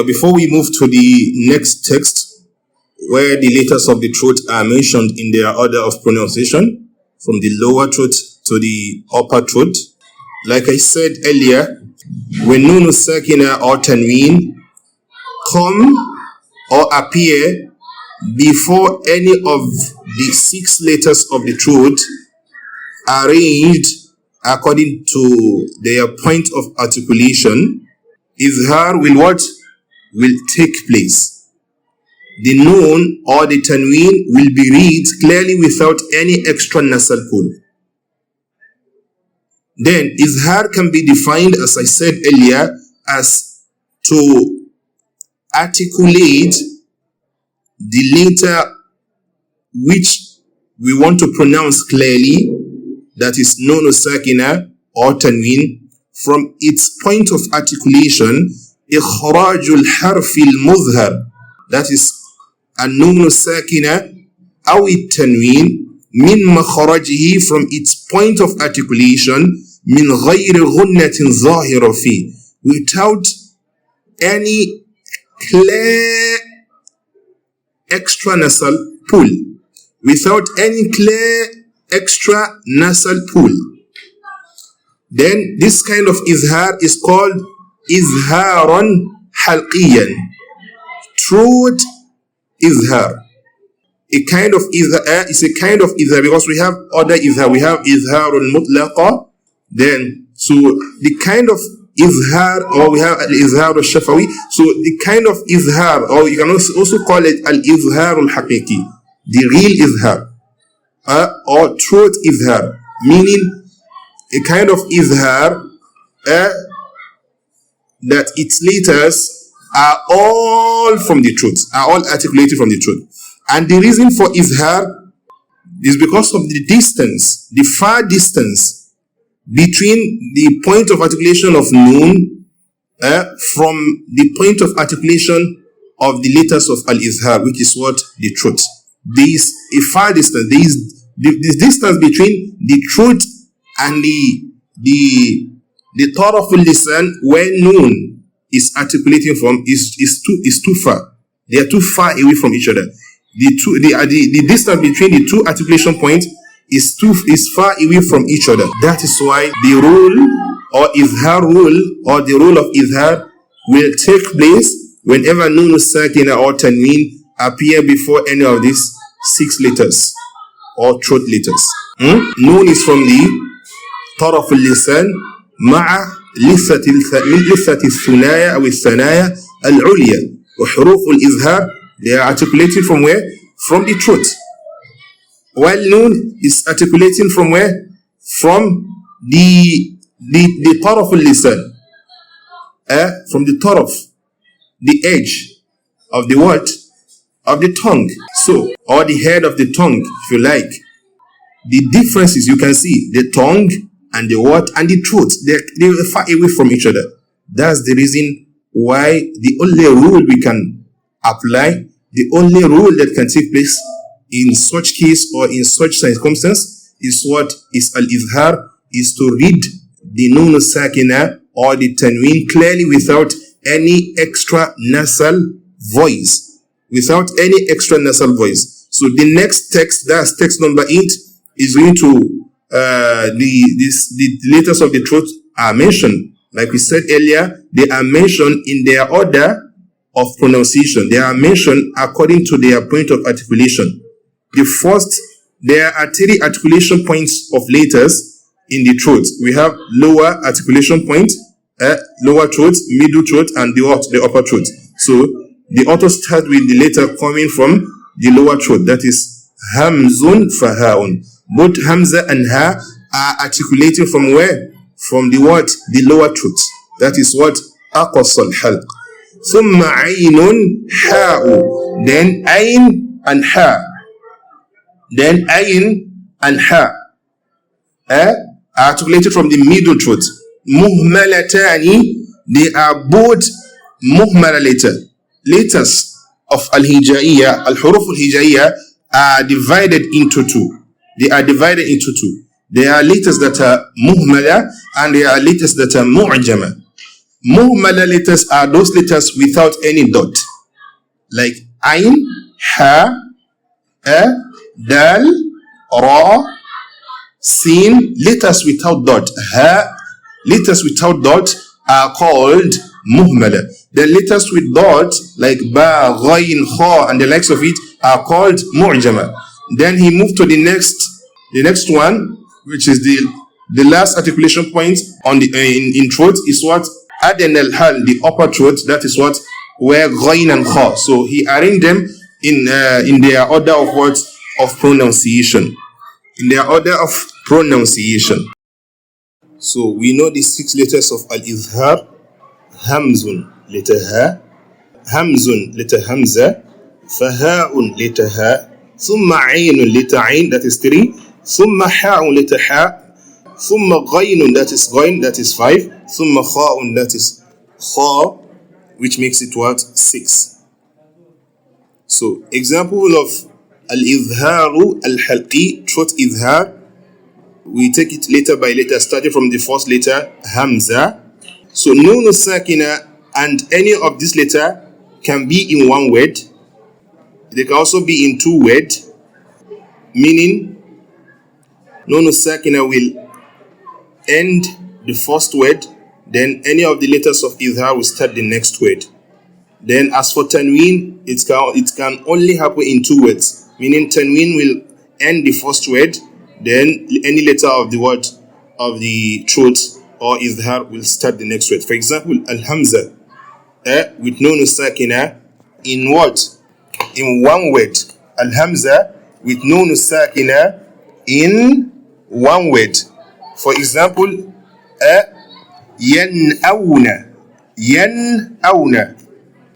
Before we move to the next text, where the letters of the throat are mentioned in their order of pronunciation, from the lower throat to the upper throat, like I said earlier, when Nun Sakina or Tanween come or appear before any of the 6 letters of the throat, arranged according to their point of articulation, Izhar will what? Will take place. The Nun or the Tanween will be read clearly without any extra nasal pull. Then Izhar can be defined, as I said earlier, as to articulate the letter which we want to pronounce clearly, that is Nun Sakina or Tanween, from its point of articulation, إخراج الحرف المظهر, that is النون الساكنة أو التنوين من مخرجه, from its point of articulation, من غير غنة ظاهرة فيه, without any clear extra nasal pull, without any clear extra nasal pull. Then this kind of izhar is called izharan halqiyan, throat izhar. A kind of izhar is a kind of izhar, because we have other izhar. We have izharul mutlaqa. Then so the kind of izhar, or we have al-izhar al-shafawi. So the kind of izhar, or you can also call it al-izhar al-haqiqi, the real izhar, or throat izhar, meaning a kind of izhar that its letters are all from the throat, are all articulated from the throat. And the reason for izhar is because of the distance, the far distance between the point of articulation of Nun from the point of articulation of the letters of al-izhar, which is what? The throat. There is a far distance. There is this distance between the throat and the taraful lisan, where Nun is articulating from, is too far. They are too far away from each other. The distance between the two articulation points is far away from each other. That is why the rule or izhar rule, or the rule of izhar, will take place whenever Nun Sakina or Tanween appear before any of these 6 letters or throat letters. Nun is from the طرف اللسان مع لثة الثنايا أو الثنايا العليا, وحروف الإظهار, they are articulated from where? From the throat. While Nun is articulating from where? From the طرف اللسان, from the طرف, the edge of the what? Of the tongue. So, or the head of the tongue, if you like. The differences you can see, the tongue and the what and the throat, they're far away from each other. That's the reason why the only rule we can apply, the only rule that can take place in such case or in such circumstance is what? Is al-izhar, is to read the Nun Sakina or the Tanween clearly without any extra nasal voice. Without any extra nasal voice. So the next text, that's text number 8, is going to the letters of the throat are mentioned. Like we said earlier, they are mentioned in their order of pronunciation. They are mentioned according to their point of articulation. The first, there are 3 articulation points of letters in the throat. We have lower articulation point, lower throat, middle throat, and the upper throat. So the author starts with the letter coming from the lower throat. That is Hamzun Fahaun. Both Hamza and Ha are articulating from where? From the what? The lower throat. That is what? Aqasal halq. Thumma Aynun Ha'u. Then Ayn and Ha. Then Ayn and Ha are articulated from the middle throat. Muhmalatani. They are both muhmala letters of al-Hijaiyah. Al-Huruf al-Hijaiyah are divided into 2. They are divided into 2. There are letters that are muhmala and there are letters that are mu'jama. Muhmala letters are those letters without any dot. Like Ain, Ha, A, Dal, Ra, Sin, letters without dot. Ha, letters without dot are called muhmala. The letters with dot, like Ba, Ghain, Kha, and the likes of it, are called mu'jama. Then he moved to the next one, which is the last articulation point on the in throat is what? Aden al-hal, the upper throat, that is what? Where Ghain and Kha. So he arranged them in their order of what? Of pronunciation. In their order of pronunciation. So we know the 6 letters of al-Izhar. Hamzun, letter Ha. Hamzun, letter Hamza. Faha'un, letter Ha. Thumma Aynun, letter Ayn, that is 3. Thumma Ha'un, letter Ha. Thumma Ghaynun, that is Ghayn, that is 5. Thumma Kha'un, that is Kha, which makes it what? 6. So, example of al-Izharu al-Halqi, throat Izhar. We take it letter by letter, starting from the first letter, Hamza. So, Nun Sakina and any of this letter can be in one word. They can also be in 2 words, meaning Nun Sakina will end the first word, then any of the letters of Izhar will start the next word. Then as for Tanween, it can only happen in 2 words, meaning Tanween will end the first word, then any letter of the word of the throat or Izhar will start the next word. For example, Al-Hamza with Nun Sakina in what? In one word. Al-Hamza with Nun Sakina in one word. For example, Yan'awna, Yan'awna,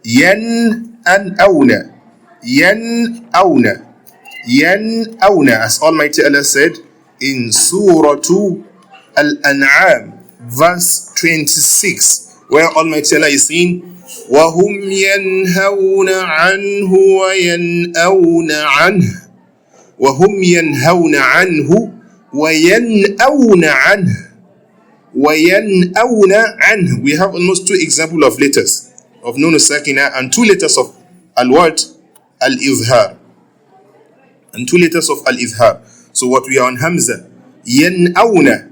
Yan'awna, Yan'awna, Yan'awna, as Almighty Allah said in Surah Al-An'am, verse 26, where Almighty Allah is saying, وَهُمْ يَنْهَوْنَ عَنْهُ وَيَنْأَوْنَ عَنْهُ وَهُمْ يَنْهَوْنَ عَنْهُ وَيَنْأَوْنَ عَنْهُ وَيَنْأَوْنَ عَنْهُ. We have almost 2 examples of letters of Nun Sakina and 2 letters of al-what? Al-Izhar. And 2 letters of al-Izhar. So what we are on Hamza, Yan'awna.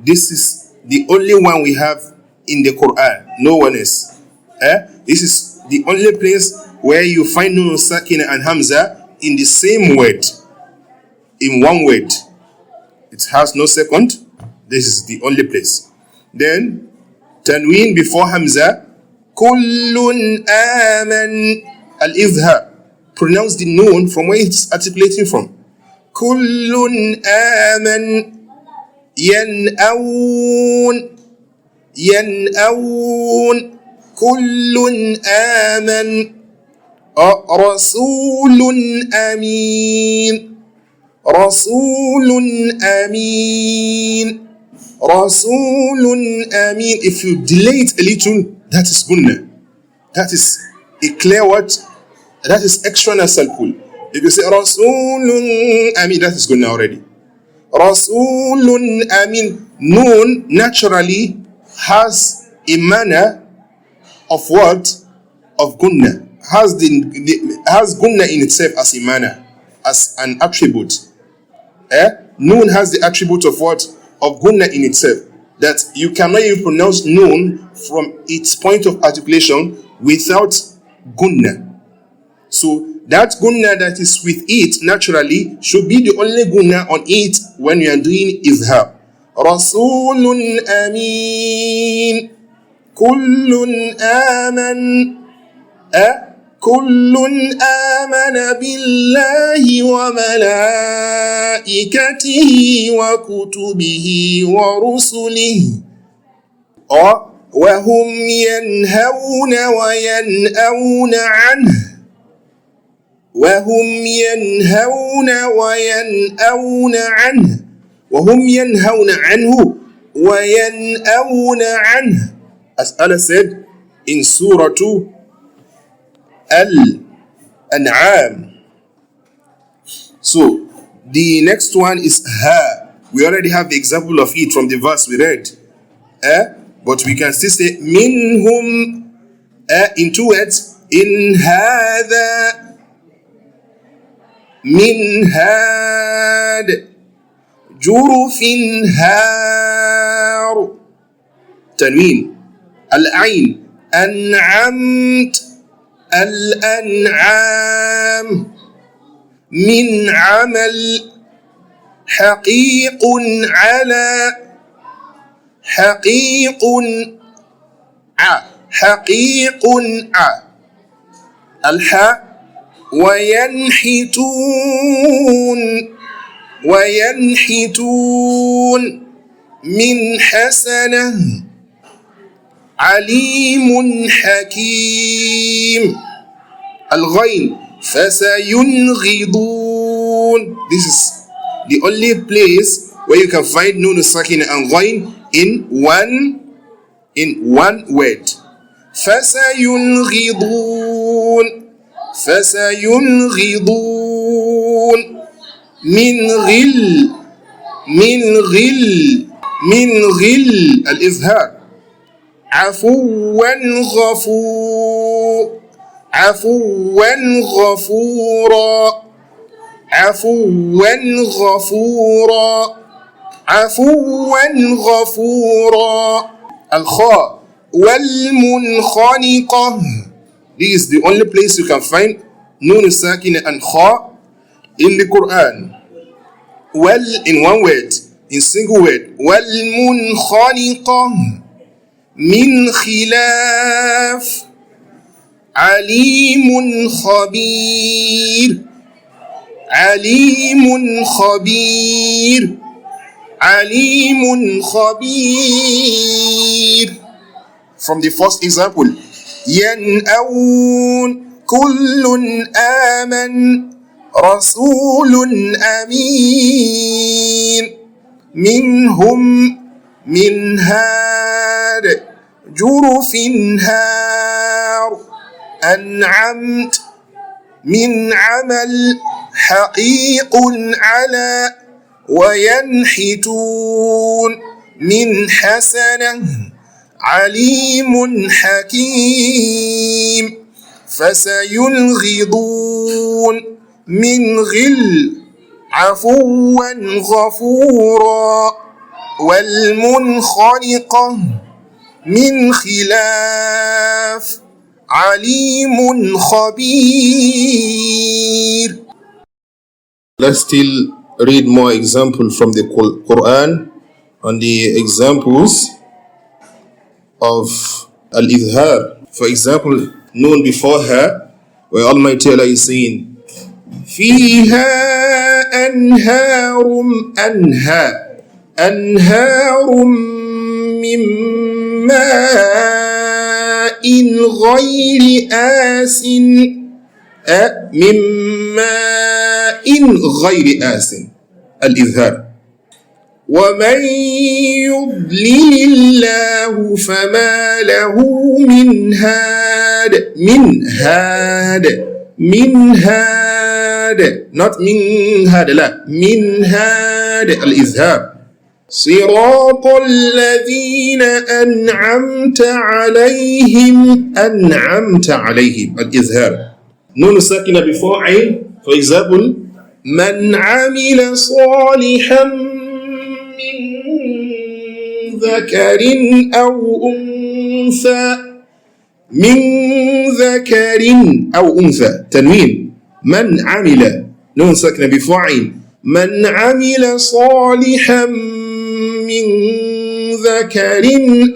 This is the only one we have in the Quran. No one else. This is the only place where you find Nun Sakina and Hamza in the same word. In one word. It has no second. This is the only place. Then, Tanween before Hamza. Kullun aman. Al-Izhar. Pronounce the noon from where it's articulating from. Kullun aman. Yan'awun. Yan'awun. Kullun aman. Rasulun amin. Rasulun Ameen. Rasulun Ameen. If you delay it a little, that is Gunnah. That is a clear word. That is extra nasal pull. If you say Rasulun Ameen, that is Gunnah already. Rasulun Ameen. Noon naturally has a manner of what? Of Gunnah. Has Gunnah in itself as a manner, as an attribute. Noon has the attribute of what? Of Gunnah in itself. That you cannot even pronounce Noon from its point of articulation without Gunnah. So that Gunnah that is with it naturally should be the only Gunnah on it when you are doing Izhar. Rasulun Ameen. Kullun Aman. كل آمن بالله وملائكته وكتبه ورسله وهم ينهون وينأون عنه وهم ينهون وينأون عنه وهم ينهون عنه وينأون عنه, as Allah said in Surah 2 Al-An'am. So the next one is Ha. We already have the example of it from the verse we read. But we can still say minhum in two words. In هذا من هاد جرف هار تنوين العين أنعمت الأنعام من عمل حقيق على حقيق حقيق الحاء وينحتون من حسنة عليم حكيم الغين فسينغضون. This is the only place where you can find nun sakin and ghain in one word. فسينغضون من غل الإظهار عفوا غفورا الخاء والمنخنقة. This is the only place you can find nun sakin and kha in the Quran. Well, in one word, in single word. والمنخنقة من خلاف عليم خبير. From the first example, ينأون كل آمن رسول أمين منهم من هاد جرف هار أنعمت من عمل حقيق على وينحتون من حسنة عليم حكيم فسينغضون من غل عفوا غفورا والمنخنقة من خلاف عليم خبير. Let's still read more examples from the Quran on the examples of al-Izhar. For example, known before her, where Almighty Allah is saying, فيها أنهار من ماء غير آسن الإظهار ومن يضلل الله فما له من هاد not من هاد لا من هاد الإظهار صراط الذين أنعمت عليهم الإظهار نون ساكنة before عين. For example, من عمل صالحا من ذكر أو أنثى تنوين من عمل نون ساكنة before عين من عمل صالحا من ذكر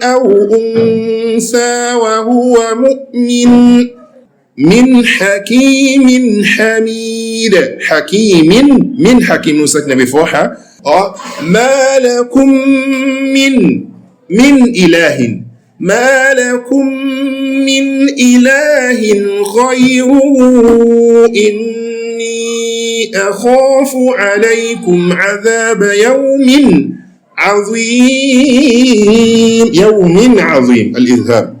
أو أنثى وهو مؤمن من حكيم حميد حكيم نون ساكنة before ها ما لكم من إله ما لكم من إله غيره إني أخاف عليكم عذاب يوم عظيم الإظهار.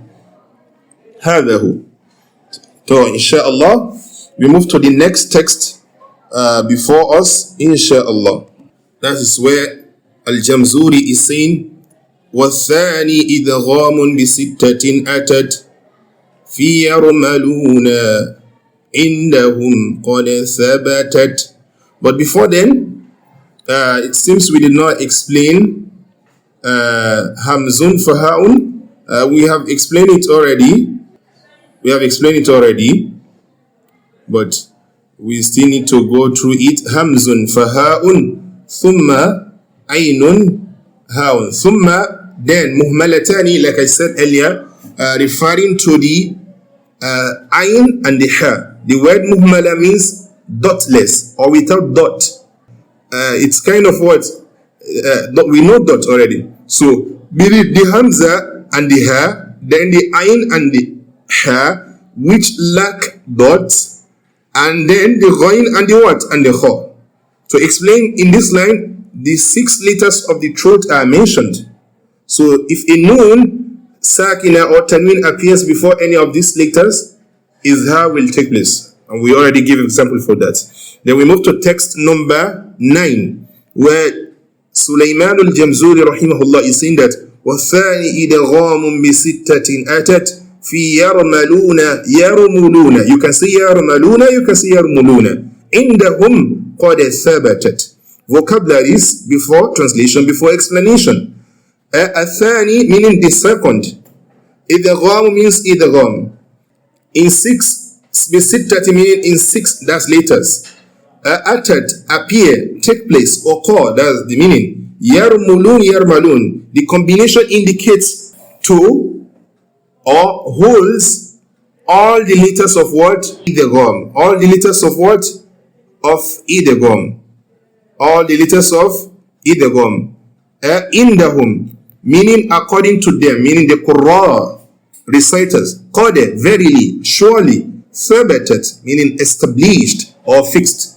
هذا هو. So inshallah we move to the next text before us inshallah. That is where al-Jamzuri is saying والثاني إدغام بستة أتت في يرملون عندهم قد ثبتت. But before then, it seems we did not explain Hamzun Fahaun. We have explained it already. But we still need to go through it. Hamzun Fahaun Thumma Ainun Haun. Thumma, then Muhmalatani, like I said earlier, referring to the Ain and the Ha. The word Muhmala means dotless or without dot. It's kind of what we know dot already. So the Hamza and the Ha, then the Ain and the Ha, which lack dots, and then the Ghain and the what and the Kha. To explain in this line, the 6 letters of the throat are mentioned. So if a noon, sakina or tanween appears before any of these letters, Izhar will take place. And we already give example for that. Then we move to text number 9, where Suleiman al-Jamzuri rahimahullah is saying that وَالثَّانِي إِدْغَامٌ بِسِتَّةٍ أَتَتْ فِي يَرْمَلُونَ يَرْمُلُونَ. You can say يَرْمَلُونَ, you can say يَرْمُلُونَ. عِنْدَهُمْ قَدْ ثَبَتَتْ. Vocabularies before translation, before explanation. الثاني meaning the second. إِدْغَام means إِدْغَام. In 6, بِسِتَّةٍ meaning in 6, that's letters. Atat, appear, take place, or call, that's the meaning. Yarmulun, yarmalun. The combination indicates to or holds all the letters of what? Idgham. All the letters of what? Of idgham. All the letters of idgham. Indahum, meaning according to them, meaning the Qur'an reciters. Qad, verily, surely. Thabatat, meaning established or fixed.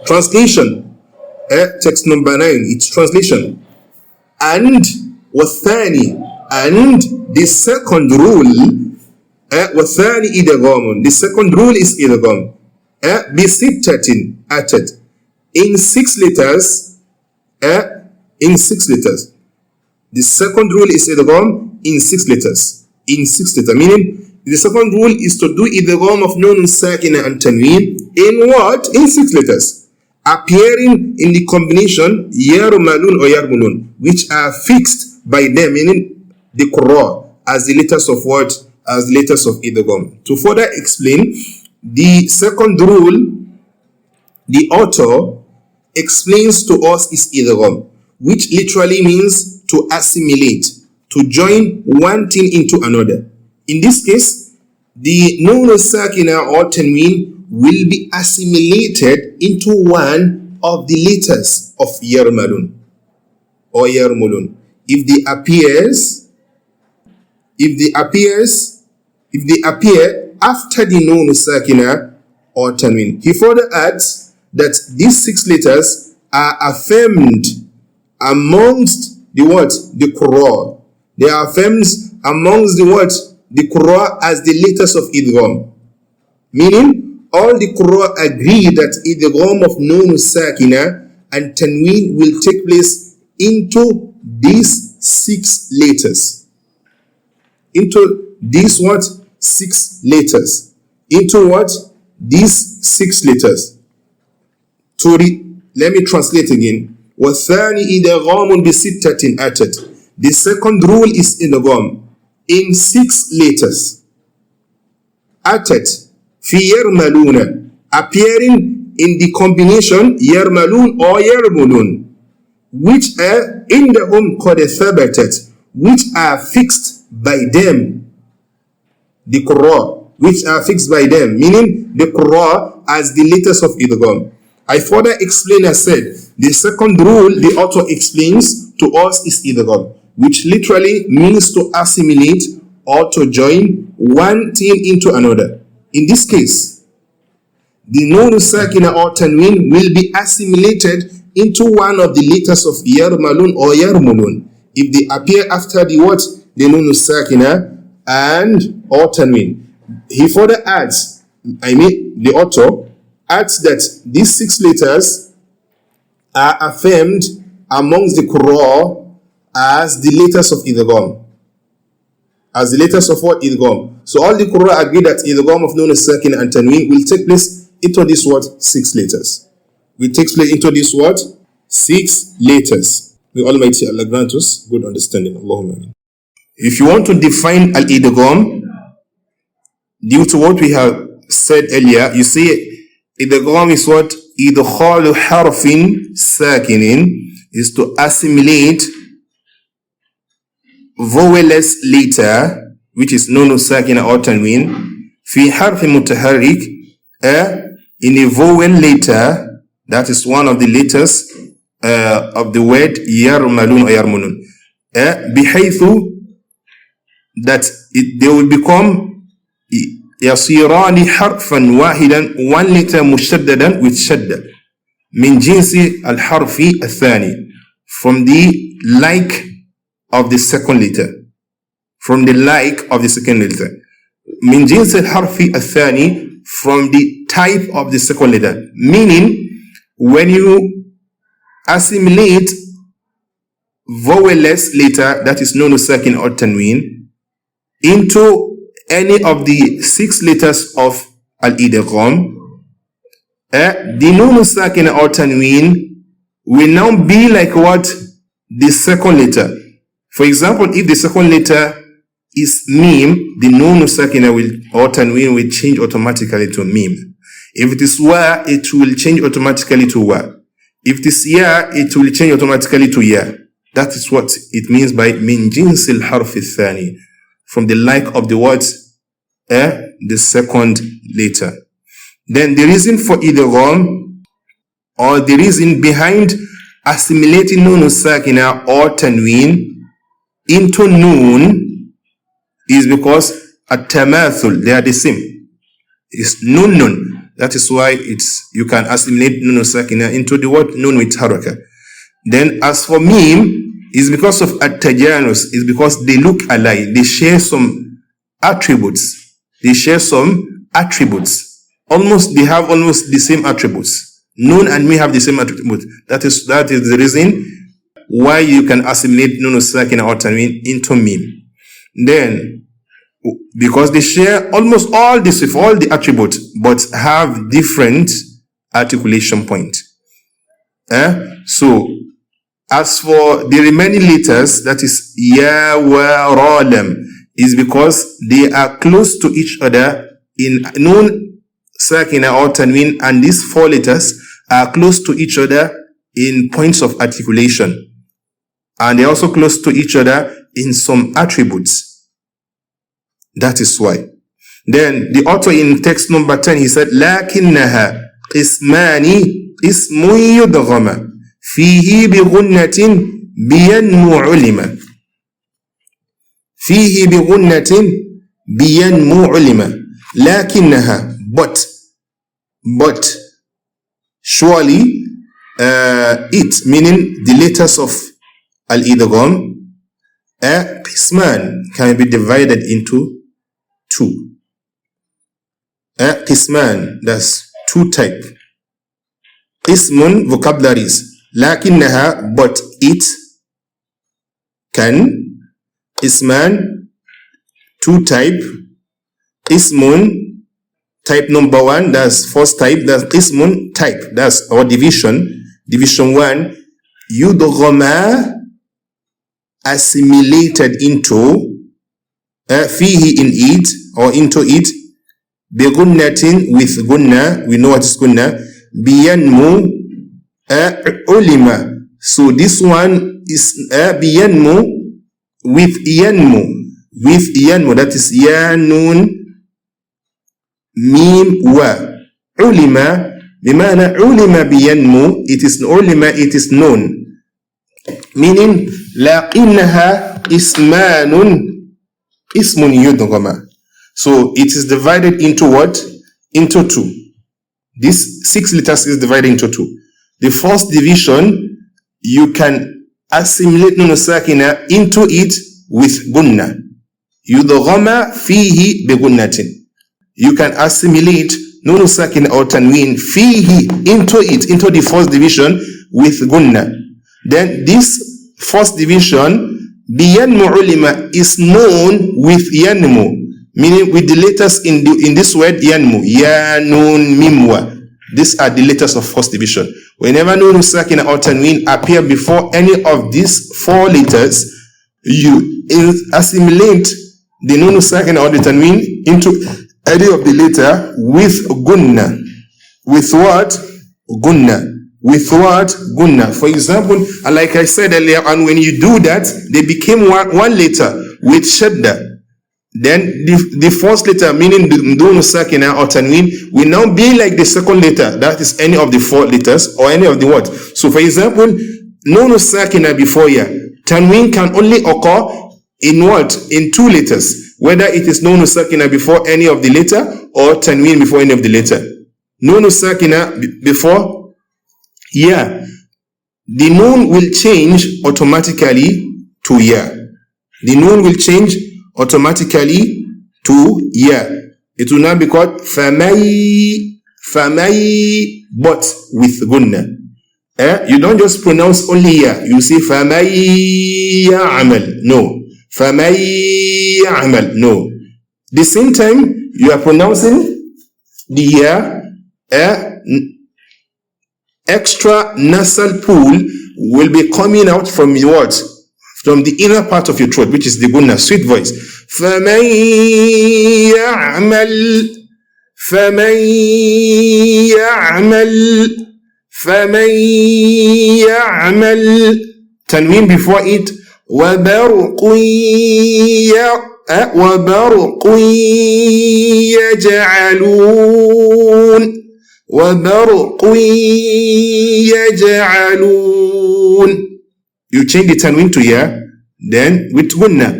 Translation, text number 9, its translation. And wathani, and the second rule, wathani idgham, the second rule is idgham. Bisittatin, atat, in 6 letters, in 6 letters. The second rule is idgham in 6 letters. In 6 letters, meaning the second rule is to do idgham of nun sakina and tanween in what? In 6 letters. Appearing in the combination yarmalun or yarmulun, which are fixed by them, meaning the Qur'an, as the letters of what? As the letters of idgham. To further explain, the second rule, the author explains to us is idgham, which literally means to assimilate, to join one thing into another. In this case, the nun sakina or tanween will be assimilated into one of the letters of yarmalun or yarmulun. If they appear after the nun sakina or tanween. He further adds that these 6 letters are affirmed amongst the what? The Qur'an. They are affirmed amongst the what? The Qur'an as the letters of idgham. Meaning, all the Qur'an agree that idgham of nun sakina and tanween will take place into these 6 letters. Into these what? 6 letters. Into what? These 6 letters. Let me translate again. وَالثَّانِي إِدْغَامٌ بِسِتَّةٍ أَتَتْ. The second rule is idgham in 6 letters. Atat, fi yarmaluna, appearing in the combination yarmalun or yarmulun, which are indahum qad thabatat, which are fixed by them. The Qur'an, which are fixed by them, meaning the Qur'an as the letters of idgham. I further explain, I said, the second rule the author explains to us is idgham, which literally means to assimilate or to join one thing into another. In this case, the nun sakina or tanween will be assimilated into one of the letters of yarmalun or yarmulun if they appear after the what? The nun sakina and or tanween. He further adds, the author adds that these 6 letters are affirmed amongst the Qur'an as the letters of idgham. As the letters of what? Idgham. So all the Qur'an agree that idgham of nun as-sakin and tanween will take place into this word 6 letters. Will take place into this word 6 letters. May Almighty Allah grant us good understanding. Allahumma ameen. If you want to define al-idgham, due to what we have said earlier, you see idgham is what? Idkhalu harfin sakinin, is to assimilate vowelless letter, which is nun sakina or tanween, fi harf mutaharrik, in a vowel letter, that is one of the letters of the word yarmalun or yarmunun, bihaythu, that they will become yasirani harfan wahidan, one letter mushaddadan with shadda, min jinsi al-harfi al-thani, from the like of the second letter. From the like of the second letter. Min jinsi al-harfi al-thani, from the type of the second letter. Meaning, when you assimilate vowelless letter, that is nun sakin or tanween, into any of the 6 letters of al-idgham, the nun sakin or tanween will now be like what? The second letter. For example, if the second letter is mim, the nun sakina or tanween will change automatically to mim. If it is wa, it will change automatically to wa. If it is ya, it will change automatically to ya. That is what it means by min jinsil harf thani, from the like of the words, the second letter. Then the reason for idgham, or the reason behind assimilating nun sakina or tanween into nun, is because at-tamathul, they are the same. It's nun. That is why you can assimilate nun sakina into the word nun with haraka. Then as for mim, it's because of at-tajanus, it's because they look alike. They share some attributes. They have almost the same attributes. Nun and mim have the same attributes. That is the reason why you can assimilate nun sakina or tanween into mim. Then, because they share almost all the attributes, but have different articulation point. So, as for the remaining letters, that is ya, wa, ra, lam, is because they are close to each other in nun sakina or tanween, and these 4 letters are close to each other in points of articulation. And they are also close to each other in some attributes. That is why. Then the author in text number 10, he said, لَكِنَّهَا قِسْمَانِ اسْمٌ يُدْغَمَ فِيهِ بِغُنَّةٍ بِيَنْمُ عُلِمًا. فِيهِ بِغُنَّةٍ بِيَنْمُ عُلِمًا. لَكِنَّهَا, but, surely, it, meaning the letters of al-idgham, qisman, can be divided into 2. Qisman, that's 2 type. Qismun, vocabularies. Lakinnaha, but it can. Qisman, 2 type. Qismun, type number 1, that's first type. That's qismun, type, that's our division. Division 1, yudghama, assimilated into, fihi, in it, or into it, bigunnatin, with gunna, we know what is gunna, biyanmu, ulima. So this one is biyanmu, with yanmu, that is yanun, mim, wa. Ulima, bimana ulima biyanmu, it is ulima, it is known. Meaning, لَقِنَّهَا ismun yudghama. So it is divided into what? Into 2. This 6 letters is divided into 2. The first division, you can assimilate nun sakina into it with gunna. Yudghama fihi bigunnatin. You can assimilate nun sakina or tanween fihi into it, into the first division with gunna. Then this first division, biyanmu ulima is known with yanmu, meaning with the letters in this word yanmu, ya, nun, mimwa. These are the letters of first division. Whenever nun, sakina or tanween appear before any of these four letters, you assimilate the nun, sakina or the tanween into any of the letter with gunna. With what? Gunna. With what? Gunna. For example, like I said earlier, and when you do that, they became one letter with shadda. Then the first letter, meaning the nun, sakina or tanween, will now be like the second letter. That is any of the four letters or any of the what. So for example, nun, sakina before ya, tanween can only occur in what? In two letters. Whether it is nun, sakina before any of the letter or tanween before any of the letter. Nun, sakina before ya, the nun will change automatically to ya. The nun will change automatically to ya. It will now be called famay, but with gunna. You don't just pronounce only ya. You say famay ya'amal. No. Famay ya'amal. No. The same time you are pronouncing the ya, extra nasal pool will be coming out from your words, from the inner part of your throat, which is the gunna, sweet voice. فَمَنْ يَعْمَلْ tanween before it. وَبَرْقٌ يَجْعَلُونَ. You change the tanween to ya, then with gunna.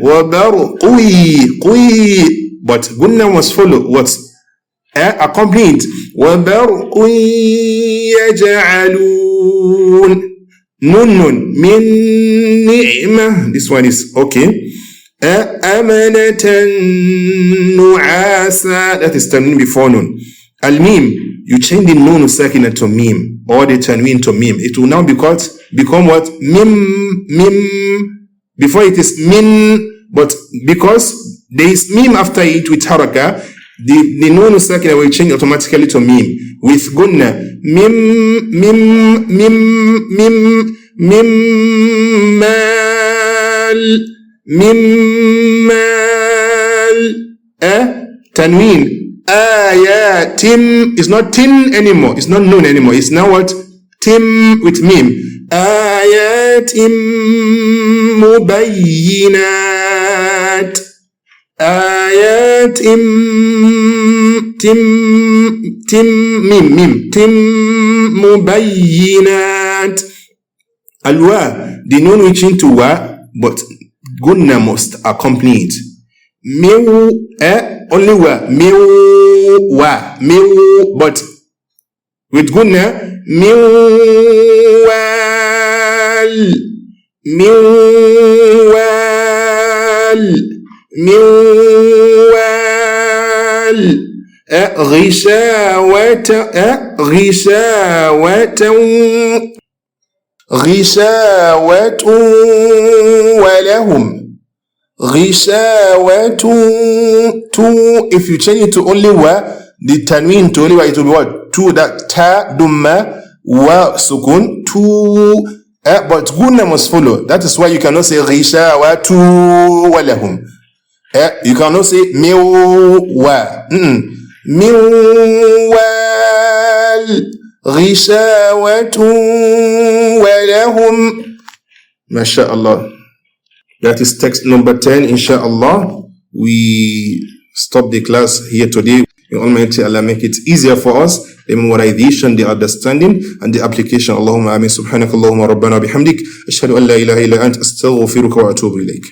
But gunna must follow what's accompanied. يَجْعَلُونَ. Nun min ni'mah. This one is okay. Amanatan nu'asa. That is tanween before nun. Al-mim. You change the nun sakina to mim, or the tanween to mim. It will now become what? Mim. Before it is min, but because there is mim after it with haraka, the nun sakina will change automatically to mim with gunna. Mimmal. Tanween. Ayatim is not tin anymore. It's not nun anymore. It's now what? Tim with mim. Ayatim mubayyinat. Ayatim Tim mubayyinat. Al-wa, the nun which into wa, but gunna must accompany it. Only wa, but with gunna, miwal. غشاوة ولهم. If you change it to only wa, the tanween to only wa, it will be what? Tu, that ta, dumma, wa, sukun, tu, but gunna must follow. That is why you cannot say غشاوة ولهم. You cannot say miwa. Miwal. غشاوة ولهم. MashaAllah. That is text number 10, inshallah. We stop the class here today. May Almighty Allah make it easier for us, the memorization, the understanding, and the application. Allahumma amin. Subhanakallahumma rabbana bihamdik. Ashhadu an la ilaha illa ant. Astaghfiruka wa atubu ilayk.